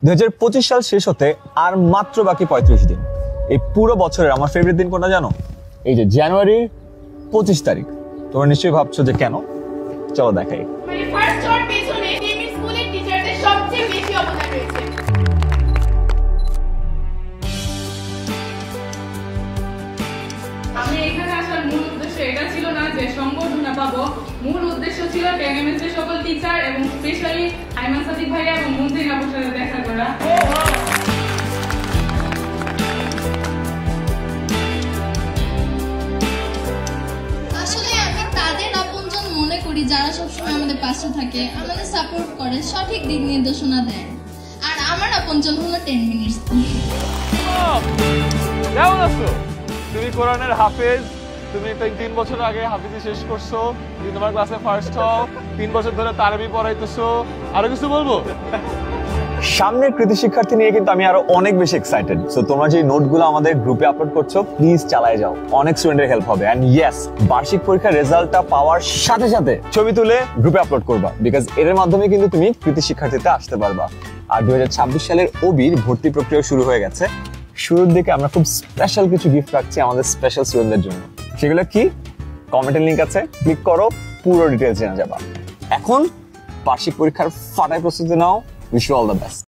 2025 সাল শেষ হতে আর মাত্র বাকি 35 দিন। এই পুরো বছরের আমার ফেভারিট দিন কোনটা জানো? এই যে জানুয়ারির 25 তারিখ। তোমরা নিশ্চয়ই ভাবছো যে কেন, চলো দেখাই। আমি এখানে আসার মূল উদ্দেশ্য এটা ছিল না যে সম্বর্ধনা পাবো, মূল উদ্দেশ্য ছিল টেগএমএস এর সকল টিচার এবং স্পেশালি আইমান সাদিক ভাইয়া এবং মন্ত্রী আপুর সাথে দেখা করা। আসলে আমি তাদের আপনজন মনে করি যারা সবসময় আমাদের পাশে থাকে, আমাদের সাপোর্ট করে, সঠিক দিক নির্দেশনা দেয়। আর আমার আপনজন হলো 10 মিনিটস। কেমন আছো? তুমি কোরআনের হাফেজ, তুমি 3 বছর আগে হাফিজি শেষ করছো, তুমি তোমার ক্লাসে ফার্স্ট হও, 3 বছর ধরে তারাবি পড়াইতেছো। আরো কিছু বলবো? সামনের কৃতি শিক্ষার্থী নিয়ে কিন্তু আমি আরো অনেক বেশি এক্সাইটেড। সো তোমরা যে নোটগুলো আমাদের গ্রুপে আপলোড করছো প্লিজ চালায় যাও, অনেক স্টুডেন্টের হেল্প হবে। এন্ড ইয়েস, বার্ষিক পরীক্ষার রেজাল্টটা পাওয়ার সাথে সাথে ছবি তুলে গ্রুপে আপলোড করবা, বিকজ এর মাধ্যমে কিন্তু তুমি কৃতি শিক্ষার্থীতে আসতে পারবা। আর 2026 সালের ওবির ভর্তি প্রক্রিয়া শুরু হয়ে গেছে। শুরুর দিকে আমরা খুব স্পেশাল কিছু গিফট রাখছি আমাদের স্পেশাল স্টুডেন্টদের জন্য। সেগুলো কি? কমেন্টের লিংক আছে, ক্লিক করো, পুরো ডিটেইলস জেনে যাবা। এখন বার্ষিক পরীক্ষার ফাটায় প্রস্তুতি নাও। Wish you all the best.